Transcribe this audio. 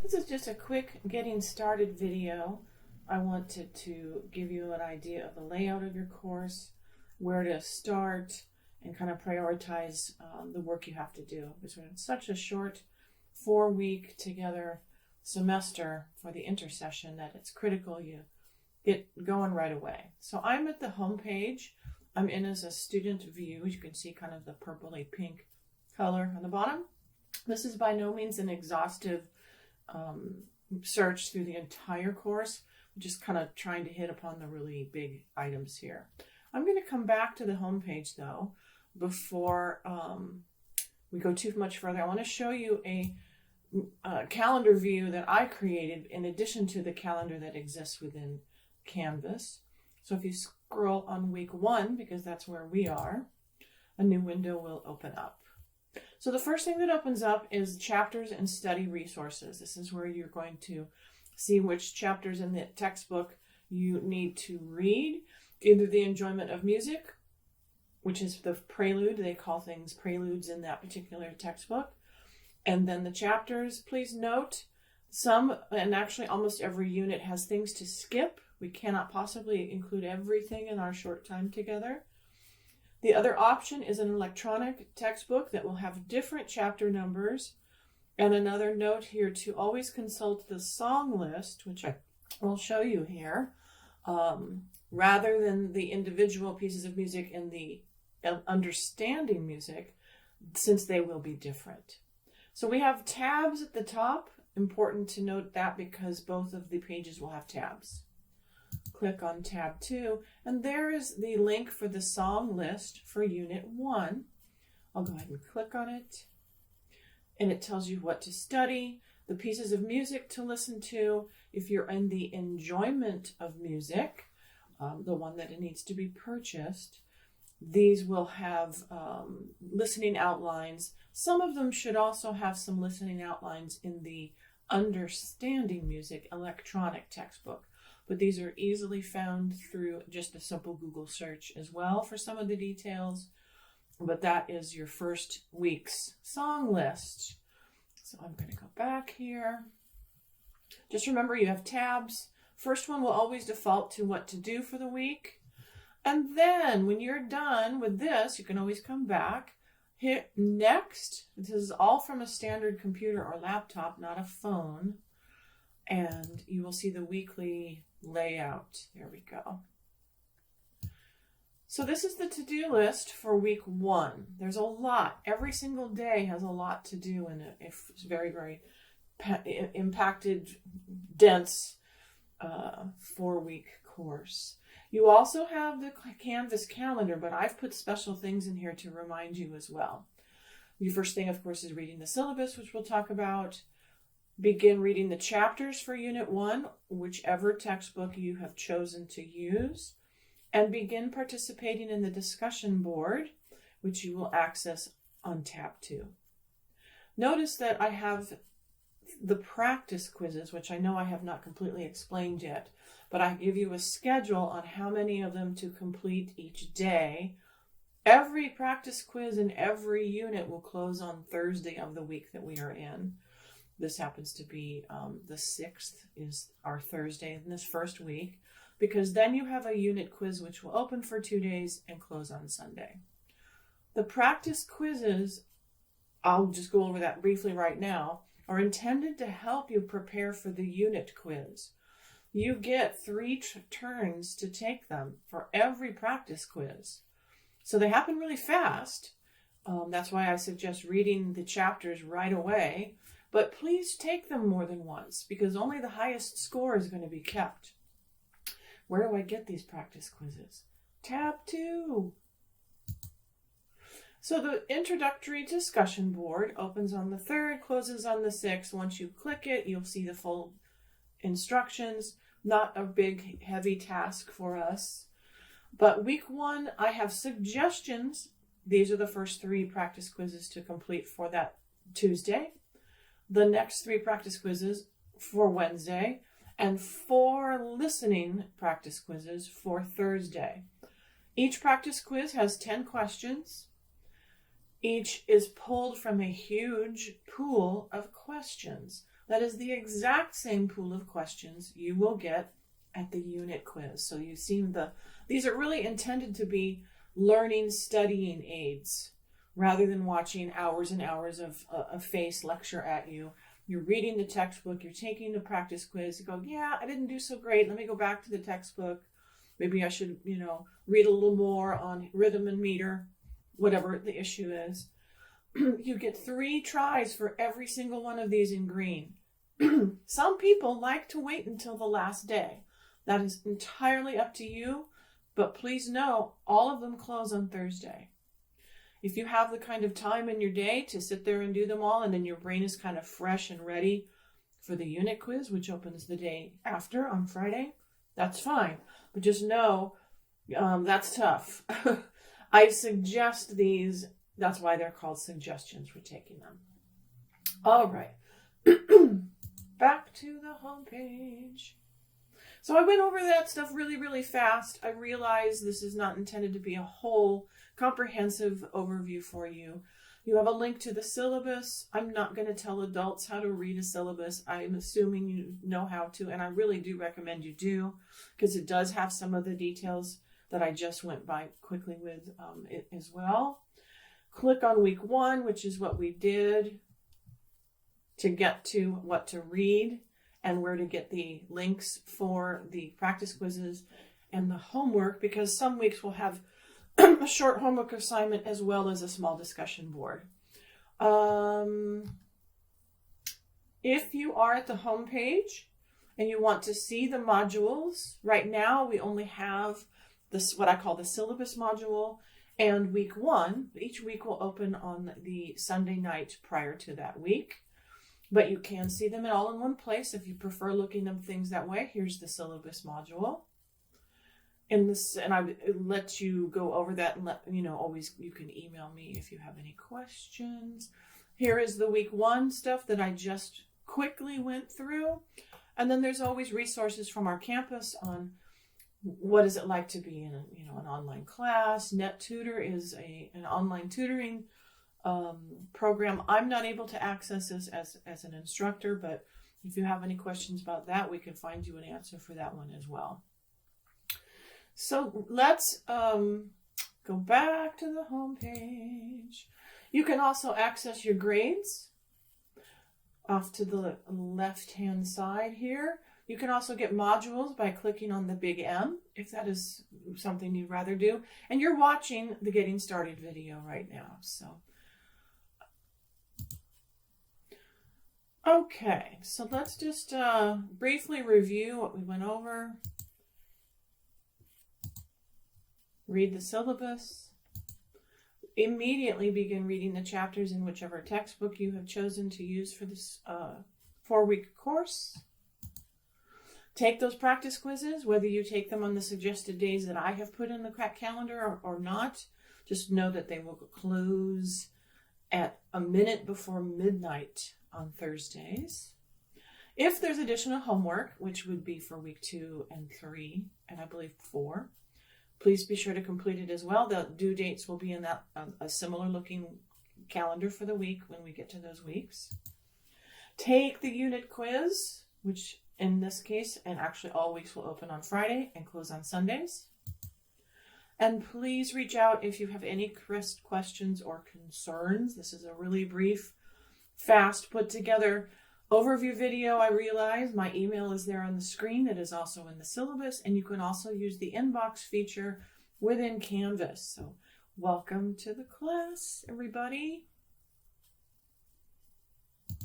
This is just a quick getting started video. I wanted to give you an idea of the layout of your course, where to start, and kind of prioritize the work you have to do. Because we're in such a short 4-week together semester for the intersession that it's critical you get going right away. So I'm at the home page. I'm in as a student view. You can see kind of the purpley pink color on the bottom. This is by no means an exhaustive search through the entire course. I'm just kind of trying to hit upon the really big items here. I'm going to come back to the home page though before we go too much further. I want to show you a calendar view that I created in addition to the calendar that exists within Canvas. So if you scroll on week 1, because that's where we are, a new window will open up. So the first thing that opens up is chapters and study resources. This is where you're going to see which chapters in the textbook you need to read. Either the enjoyment of music, which is the prelude. They call things preludes in that particular textbook. And then the chapters. Please note, some, and actually almost every unit has things to skip. We cannot possibly include everything in our short time together. The other option is an electronic textbook that will have different chapter numbers. And another note here to always consult the song list, which I will show you here, rather than the individual pieces of music in the understanding music, since they will be different. So we have tabs at the top. Important to note that because both of the pages will have tabs. Click on tab 2, and there is the link for the song list for unit 1. I'll go ahead and click on it, and it tells you what to study, the pieces of music to listen to. If you're in the enjoyment of music, the one that needs to be purchased, these will have listening outlines. Some of them should also have some listening outlines in the understanding music electronic textbook. But these are easily found through just a simple Google search as well for some of the details. But that is your first week's song list. So I'm going to go back here. Just remember you have tabs. First one will always default to what to do for the week. And then when you're done with this, you can always come back, hit next. This is all from a standard computer or laptop, not a phone. And you will see the weekly layout. There we go. So this is the to-do list for week 1. There's a lot. Every single day has a lot to do in it. It's very, very impacted, dense 4-week course. You also have the Canvas calendar, but I've put special things in here to remind you as well. Your first thing, of course, is reading the syllabus, which we'll talk about. Begin reading the chapters for Unit 1, whichever textbook you have chosen to use, and begin participating in the discussion board, which you will access on tab 2. Notice that I have the practice quizzes, which I know I have not completely explained yet, but I give you a schedule on how many of them to complete each day. Every practice quiz in every unit will close on Thursday of the week that we are in. This happens to be the 6th is our Thursday in this first week, because then you have a unit quiz which will open for 2 days and close on Sunday. The practice quizzes, I'll just go over that briefly right now, are intended to help you prepare for the unit quiz. You get 3 turns to take them for every practice quiz. So they happen really fast. That's why I suggest reading the chapters right away. But please take them more than once, because only the highest score is going to be kept. Where do I get these practice quizzes? Tab 2. So the introductory discussion board opens on the 3rd, closes on the 6th. Once you click it, you'll see the full instructions. Not a big, heavy task for us. But week 1, I have suggestions. These are the first 3 practice quizzes to complete for that Tuesday. The next 3 practice quizzes for Wednesday, and 4 listening practice quizzes for Thursday. Each practice quiz has 10 questions. Each is pulled from a huge pool of questions. That is the exact same pool of questions you will get at the unit quiz. So you've seen these are really intended to be learning, studying aids rather than watching hours and hours of a face lecture at you. You're reading the textbook, you're taking the practice quiz, you go, yeah, I didn't do so great. Let me go back to the textbook. Maybe I should, read a little more on rhythm and meter, whatever the issue is. You get 3 tries for every single one of these in green. Some people like to wait until the last day. That is entirely up to you, but please know all of them close on Thursday. If you have the kind of time in your day to sit there and do them all, and then your brain is kind of fresh and ready for the unit quiz, which opens the day after on Friday, that's fine. But just know that's tough. I suggest these. That's why they're called suggestions for taking them. All right. Back to the homepage. So I went over that stuff really, really fast. I realize this is not intended to be a whole comprehensive overview for you. You have a link to the syllabus. I'm not going to tell adults how to read a syllabus. I'm assuming you know how to, and I really do recommend you do, because it does have some of the details that I just went by quickly with it as well. Click on week 1, which is what we did, to get to what to read and where to get the links for the practice quizzes and the homework, because some weeks will have a short homework assignment as well as a small discussion board. If you are at the home page and you want to see the modules, right now we only have this, what I call the syllabus module, and week 1. Each week will open on the Sunday night prior to that week. But you can see them all in one place if you prefer looking at things that way. Here's the syllabus module. And I let you go over that, and always you can email me if you have any questions. Here is the week 1 stuff that I just quickly went through. And then there's always resources from our campus on what is it like to be in an online class. NetTutor is an online tutoring program. I'm not able to access this as an instructor, but if you have any questions about that, we can find you an answer for that one as well. So let's go back to the home page. You can also access your grades off to the left-hand side here. You can also get modules by clicking on the big M, if that is something you'd rather do. And you're watching the Getting Started video right now. So, okay, so let's just briefly review what we went over. Read the syllabus. Immediately begin reading the chapters in whichever textbook you have chosen to use for this 4-week course. Take those practice quizzes, whether you take them on the suggested days that I have put in the crack calendar or not. Just know that they will close at a minute before midnight on Thursdays. If there's additional homework, which would be for week 2 and 3, and I believe 4, please be sure to complete it as well. The due dates will be in that a similar looking calendar for the week when we get to those weeks. Take the unit quiz, which in this case, and actually all weeks, will open on Friday and close on Sundays. And please reach out if you have any questions or concerns. This is a really brief, fast put together overview video. I realize my email is there on the screen. It is also in the syllabus, and you can also use the inbox feature within Canvas. So welcome to the class, everybody.